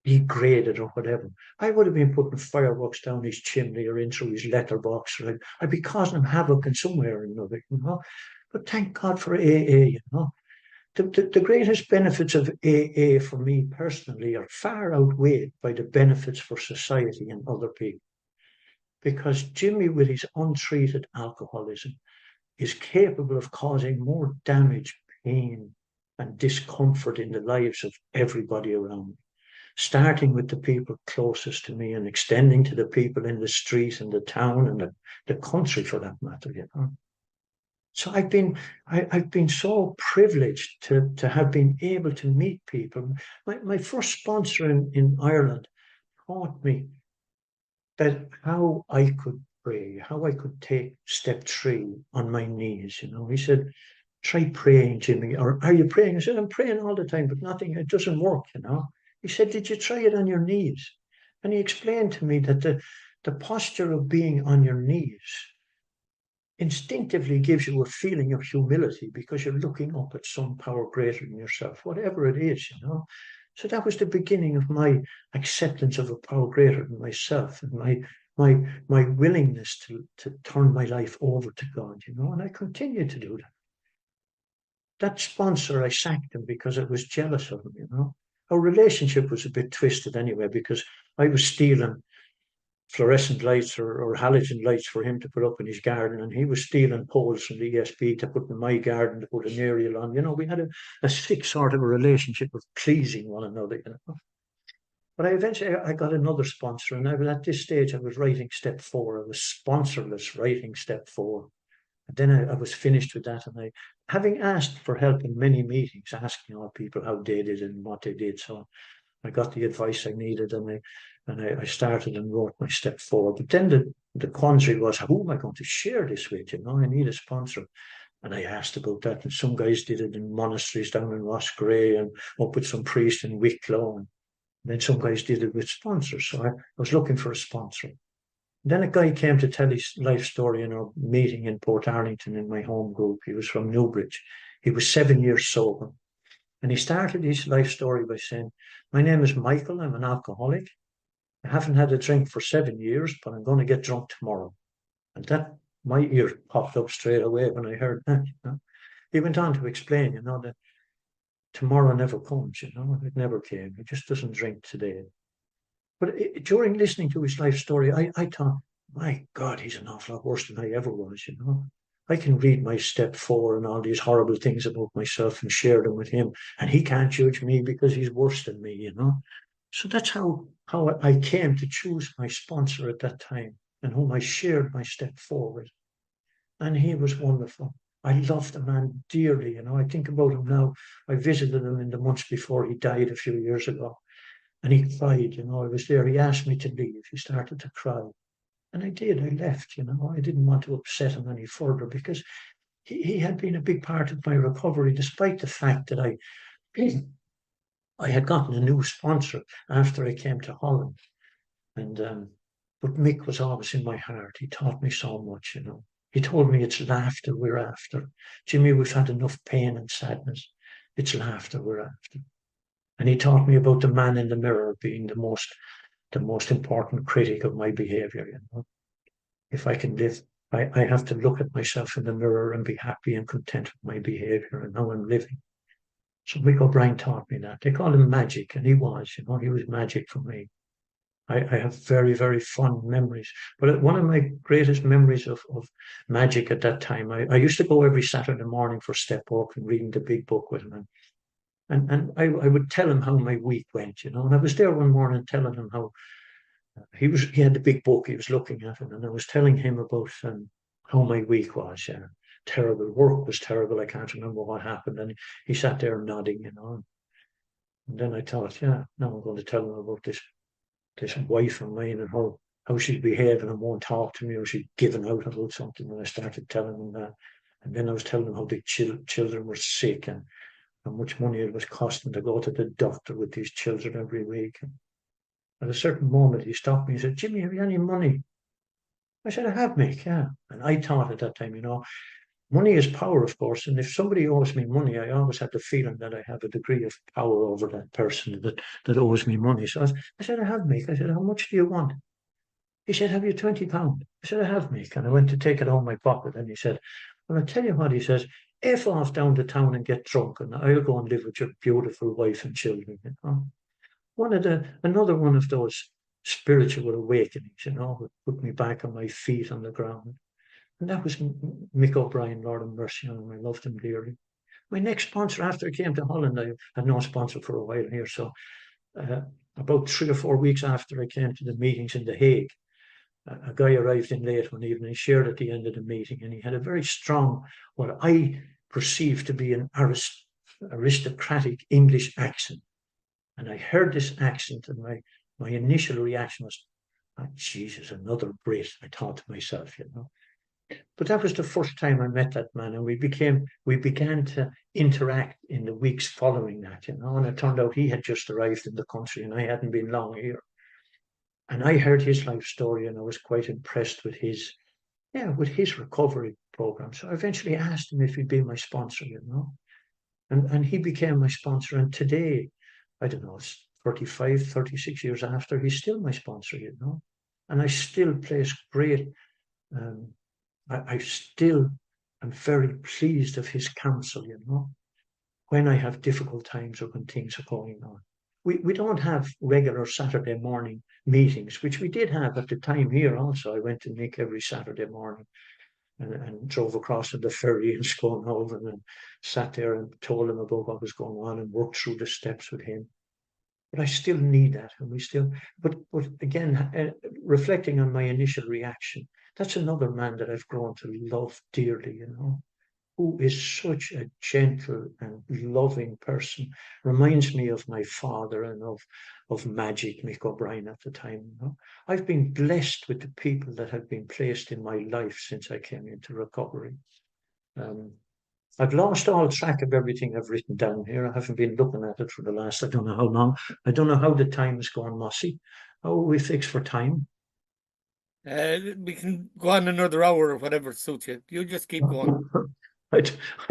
degraded or whatever. I would have been putting fireworks down his chimney or in through his letterbox. Or I'd be causing him havoc in somewhere or another, you know. But thank God for AA, you know. The greatest benefits of AA for me personally are far outweighed by the benefits for society and other people. Because Jimmy, with his untreated alcoholism, is capable of causing more damage, pain, and discomfort in the lives of everybody around me. starting with the people closest to me and extending to the people in the street and the town and the country for that matter, you know. So I've been so privileged to have been able to meet people. My first sponsor in Ireland taught me that how I could pray, how I could take step 3 on my knees. You know, he said, "Try praying, Jimmy." Or, "Are you praying?" I said, "I'm praying all the time, but nothing. It doesn't work." You know. He said, "Did you try it on your knees?" And he explained to me that the posture of being on your knees instinctively gives you a feeling of humility because you're looking up at some power greater than yourself, whatever it is, you know. So that was the beginning of my acceptance of a power greater than myself and my willingness to turn my life over to God, you know, and I continue to do that. That sponsor, I sacked him because I was jealous of him, you know. Our relationship was a bit twisted anyway because I was stealing fluorescent lights or halogen lights for him to put up in his garden, and he was stealing poles from the ESB to put in my garden to put an aerial on. You know, we had a sick sort of a relationship of pleasing one another, you know. But I got another sponsor, and at this stage I was writing step 4. I was sponsorless writing step 4. And then I was finished with that, and having asked for help in many meetings, asking all people how they did and what they did, so I got the advice I needed, and I started and wrote my step 4. But then the quandary was, who am I going to share this with? You know, I need a sponsor. And I asked about that, and some guys did it in monasteries down in Rossgrey and up with some priest in Wicklow, and then some guys did it with sponsors. So I was looking for a sponsor. Then a guy came to tell his life story in a meeting in Port Arlington in my home group. He was from Newbridge. He was 7 years sober. And he started his life story by saying, "My name is Michael. I'm an alcoholic. I haven't had a drink for 7 years, but I'm going to get drunk tomorrow." And that, my ear popped up straight away when I heard that. You know? He went on to explain, you know, that tomorrow never comes, you know, it never came. He just doesn't drink today. But during listening to his life story, I thought, my God, he's an awful lot worse than I ever was, you know. I can read my step 4 and all these horrible things about myself and share them with him, and he can't judge me because he's worse than me, you know. So that's how I came to choose my sponsor at that time and whom I shared my step 4 with. And he was wonderful. I love the man dearly, you know. I think about him now. I visited him in the months before he died a few years ago. And he cried, you know, I was there. He asked me to leave. He started to cry. And I did. I left, you know. I didn't want to upset him any further because he had been a big part of my recovery, despite the fact that I had gotten a new sponsor after I came to Holland. And but Mick was always in my heart. He taught me so much, you know. He told me it's laughter we're after. Jimmy, we've had enough pain and sadness. It's laughter we're after. And he taught me about the man in the mirror being the most important critic of my behavior, you know. If I can live, I have to look at myself in the mirror and be happy and content with my behavior and how I'm living. So Mick O'Brien taught me that. They call him magic, and he was, you know, he was magic for me. I have very, very fond memories. But one of my greatest memories of magic at that time, I used to go every Saturday morning for step walk and reading the big book with him. And I would tell him how my week went, you know. And I was there one morning telling him how he had the big book, he was looking at it, and I was telling him about how my week was. Yeah, terrible. Work was terrible. I can't remember what happened. And he sat there nodding, you know. And then I thought, yeah, now I'm going to tell him about this wife of mine and how she's behaving and won't talk to me, or she's given out about something. And I started telling him that. And then I was telling him how the children were sick and how much money it was costing to go to the doctor with these children every week. And at a certain moment, he stopped me and said, "Jimmy, have you any money?" I said, "I have, Mick, yeah." And I thought at that time, you know, money is power, of course. And if somebody owes me money, I always had the feeling that I have a degree of power over that person that owes me money. So I said, "I have, Mick." I said, "How much do you want?" He said, "Have you £20?" I said, "I have, Mick." And I went to take it out of my pocket. And he said, "Well, I tell you what," he says, "F off down to town and get drunk, and I'll go and live with your beautiful wife and children." You know? Another one of those spiritual awakenings, you know, that put me back on my feet on the ground. And that was Mick O'Brien, Lord have mercy on him. I loved him dearly. My next sponsor after I came to Holland, I had no sponsor for a while here. So about 3 or 4 weeks after I came to the meetings in The Hague, a guy arrived in late one evening, shared at the end of the meeting, and he had a very strong, what I perceived to be an aristocratic English accent. And I heard this accent, and my initial reaction was, oh, Jesus, another Brit, I thought to myself, you know. But that was the first time I met that man, and we began to interact in the weeks following that, you know. And it turned out he had just arrived in the country, and I hadn't been long here. And I heard his life story, and I was quite impressed with his recovery program. So I eventually asked him if he'd be my sponsor, you know. And he became my sponsor. And today, I don't know, it's 35, 36 years after, he's still my sponsor, you know. And I still place great, I still am very pleased of his counsel, you know, when I have difficult times or when things are going on. We don't have regular Saturday morning meetings, which we did have at the time here also. I went to Nick every Saturday morning and drove across in the ferry in Sconehoven and sat there and told him about what was going on and worked through the steps with him. But I still need that, and but again, reflecting on my initial reaction, that's another man that I've grown to love dearly, you know, who is such a gentle and loving person. Reminds me of my father and of Magic, Mick O'Brien at the time, you know. I've been blessed with the people that have been placed in my life since I came into recovery. I've lost all track of everything I've written down here. I haven't been looking at it for the last, I don't know how long. I don't know how the time is going, Mossy. How are we fixed for time? We can go on another hour or whatever suits you. You just keep going. I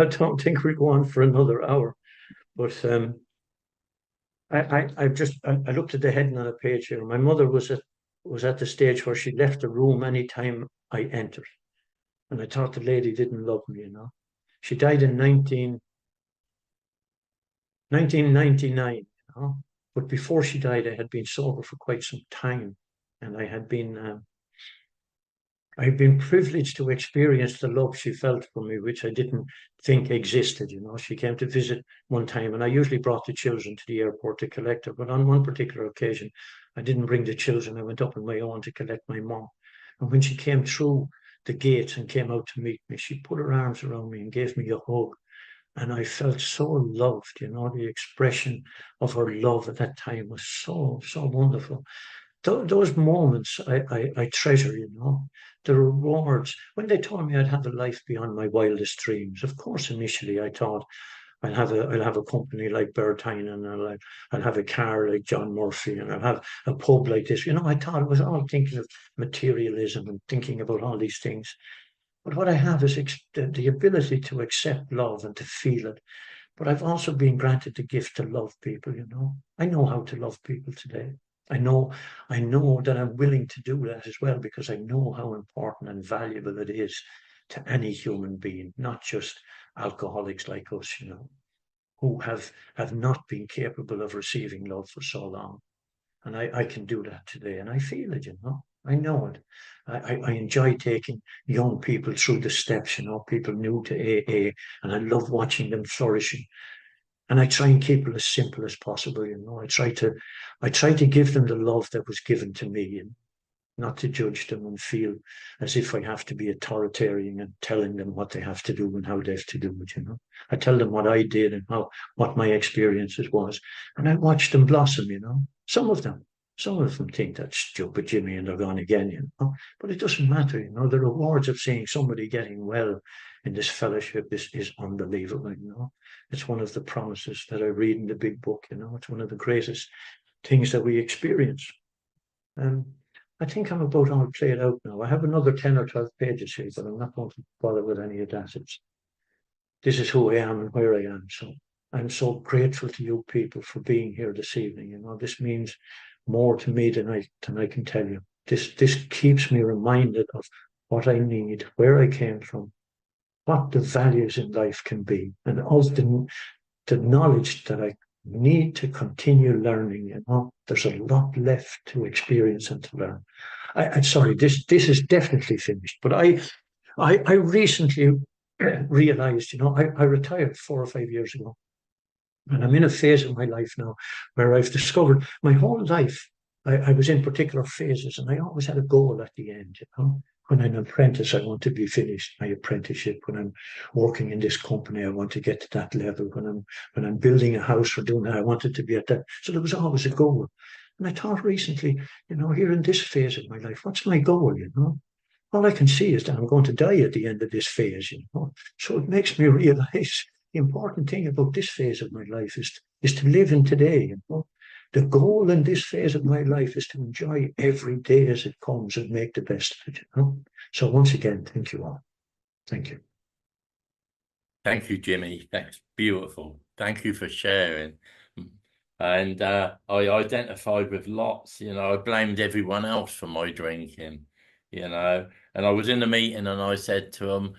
don't think we'll go on for another hour. But I looked at the heading on a page here. My mother was at the stage where she left the room anytime I entered. And I thought the lady didn't love me, you know. She died in 1999, you know. But before she died, I had been sober for quite some time. And I had been privileged to experience the love she felt for me, which I didn't think existed, you know. She came to visit one time, and I usually brought the children to the airport to collect her. But on one particular occasion, I didn't bring the children. I went up on my own to collect my mom. And when she came through the gates and came out to meet me, she put her arms around me and gave me a hug. And I felt so loved, you know. The expression of her love at that time was so wonderful. Those moments I treasure, you know. The rewards. When they told me I'd have a life beyond my wildest dreams, of course, initially I thought I'll have a company like Bertine, and I'll have a car like John Murphy, and I'll have a pub like this. You know, I thought it was all thinking of materialism and thinking about all these things. But what I have is the ability to accept love and to feel it. But I've also been granted the gift to love people, you know. I know how to love people today. I know that I'm willing to do that as well, because I know how important and valuable it is to any human being, not just alcoholics like us, you know, who have not been capable of receiving love for so long. And I can do that today, and I feel it, you know. I know it. I enjoy taking young people through the steps, you know, people new to AA, and I love watching them flourishing. And I try and keep it as simple as possible, you know. I try to give them the love that was given to me, and not to judge them and feel as if I have to be authoritarian and telling them what they have to do and how they have to do it, you know. I tell them what I did and what my experiences was, and I watch them blossom, you know. Some of them think that's stupid, Jimmy, and they're gone again, you know. But it doesn't matter, you know. The rewards of seeing somebody getting well in this fellowship is unbelievable, you know. It's one of the promises that I read in the big book, you know. It's one of the greatest things that we experience. I think I'm about all played out now. I have another 10 or 12 pages here, but I'm not going to bother with any of that. This is who I am and where I am. So I'm so grateful to you people for being here this evening. You know, this means more to me than I can tell you. This keeps me reminded of what I need, where I came from, what the values in life can be, and also the knowledge that I need to continue learning. You know, there's a lot left to experience and to learn. I'm sorry, this is definitely finished, but I recently realized, you know, I retired 4 or 5 years ago, And I'm in a phase of my life now where I've discovered my whole life, I was in particular phases and I always had a goal at the end, you know. When I'm an apprentice, I want to be finished my apprenticeship. When I'm working in this company, I want to get to that level. When I'm building a house or doing that, I want it to be at that. So there was always a goal. And I thought recently, you know, here in this phase of my life, what's my goal, you know? All I can see is that I'm going to die at the end of this phase, you know. So it makes me realize the important thing about this phase of my life is to live in today, you know. The goal in this phase of my life is to enjoy every day as it comes and make the best of it, you know. So once again, thank you all. Thank you. Thank you, Jimmy. That's beautiful. Thank you for sharing. And I identified with lots, you know, I blamed everyone else for my drinking, you know, and I was in the meeting and I said to them,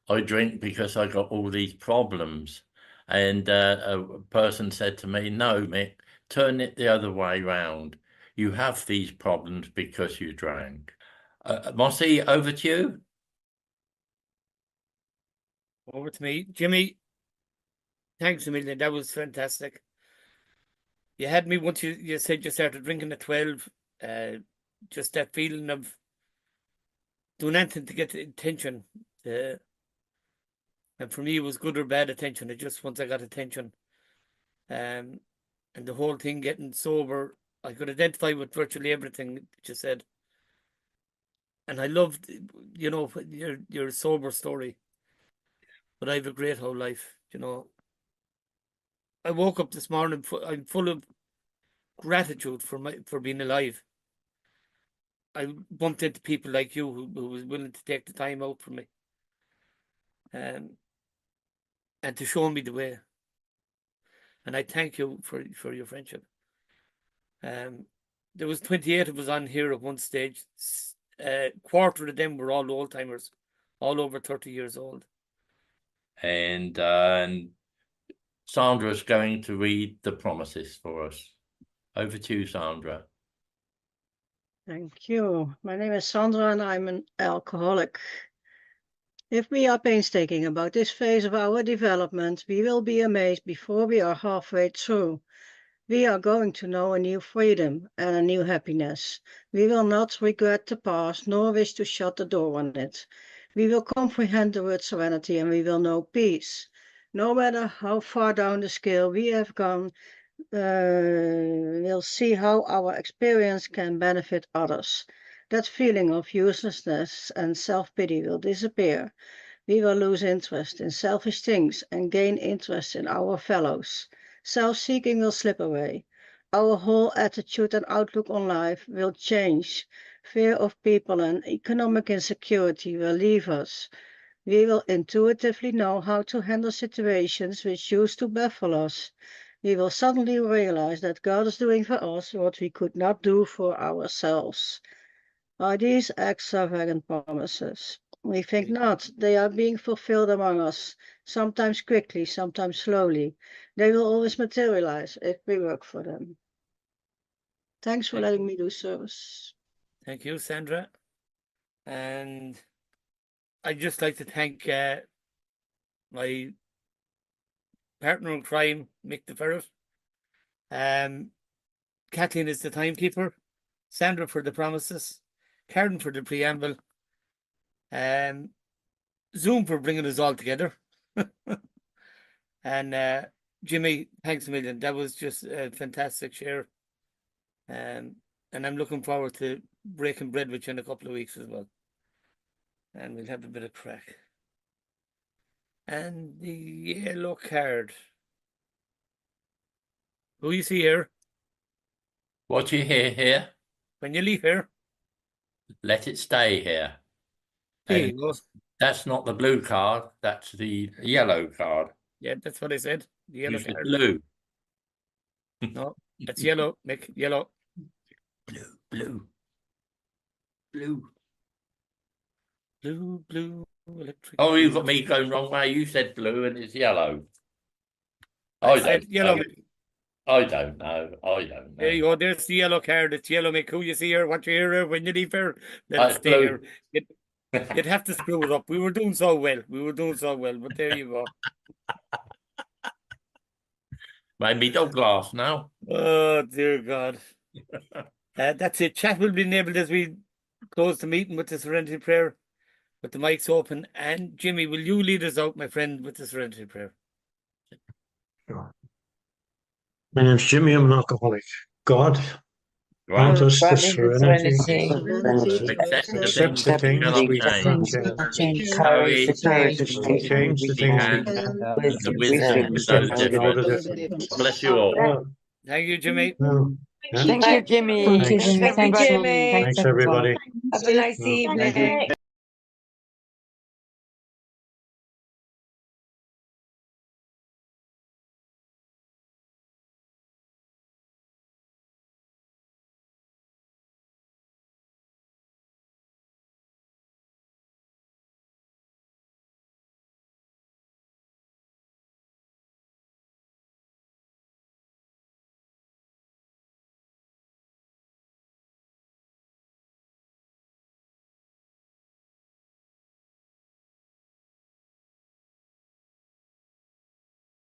I drink because I got all these problems. And a person said to me, no, Mick, turn it the other way round. You have these problems because you drank. Mossy, over to you. Over to me. Jimmy, thanks a million. That was fantastic. You had me once you said you started drinking at 12. Just that feeling of doing anything to get attention. And for me, it was good or bad attention. It just once I got attention. And the whole thing getting sober, I could identify with virtually everything that you said. And I loved, you know, your sober story. But I have a great whole life, you know. I woke up this morning, I'm full of gratitude for being alive. I bumped into people like you who was willing to take the time out for me, and to show me the way. And I thank you for your friendship. There was 28 of us on here at one stage. Quarter of them were all old timers, all over 30 years old. And Sandra's going to read the promises for us. Over to you, Sandra. Thank you. My name is Sandra and I'm an alcoholic. If we are painstaking about this phase of our development, we will be amazed before we are halfway through. We are going to know a new freedom and a new happiness. We will not regret the past nor wish to shut the door on it. We will comprehend the word serenity and we will know peace. No matter how far down the scale we have gone, we'll see how our experience can benefit others. That feeling of uselessness and self-pity will disappear. We will lose interest in selfish things and gain interest in our fellows. Self-seeking will slip away. Our whole attitude and outlook on life will change. Fear of people and economic insecurity will leave us. We will intuitively know how to handle situations which used to baffle us. We will suddenly realize that God is doing for us what we could not do for ourselves. Are these extravagant promises? We think not. They are being fulfilled among us, sometimes quickly, sometimes slowly. They will always materialize if we work for them. Thanks for letting me do service. Thank you, Sandra. And I'd just like to thank my partner in crime, Mick the Ferret. Kathleen is the timekeeper. Sandra for the promises. Karen for the preamble. Zoom for bringing us all together. And Jimmy, thanks a million. That was just a fantastic share. And I'm looking forward to breaking bread with you in a couple of weeks as well. And we'll have a bit of crack. And the yellow card. Who you see here? What you hear here, When you leave here, let it stay here. there And you go. that's not the blue card, that's the yellow card. Yeah, that's what I said. The yellow You said card. blue. No, it's yellow, Mick. Yellow. Blue. Blue. Blue, electric. Oh, you got me going wrong way. You said blue and it's yellow. I said yellow. Know. I don't know. I don't know. There you go. There's the yellow card. It's yellow, Mick. Who you see here? What you hear here? When you leave here, let it stay blue. here. You'd have to screw it up. We were doing so well. But there you go. Made me dog laugh now. Oh, dear God. That's it. Chat will be enabled as we close the meeting with the Serenity Prayer, with the mics open. And Jimmy, will you lead us out, my friend, with the Serenity Prayer? Sure. My name's Jimmy. I'm an alcoholic. God, grant us the Grant me the serenity Serenity to to Accept accept the things we cannot cannot change. change, courage Courage to change to change the we things we can, can, and the with wisdom to know wisdom the to know the difference. difference. Bless you all. Well, Thank you, Jimmy. well, yeah. Thank you, Jimmy. Thank you, Jimmy. Thank you, Thanks, Jimmy. Thanks, Thanks, everyone. everybody. Have a nice Well, evening.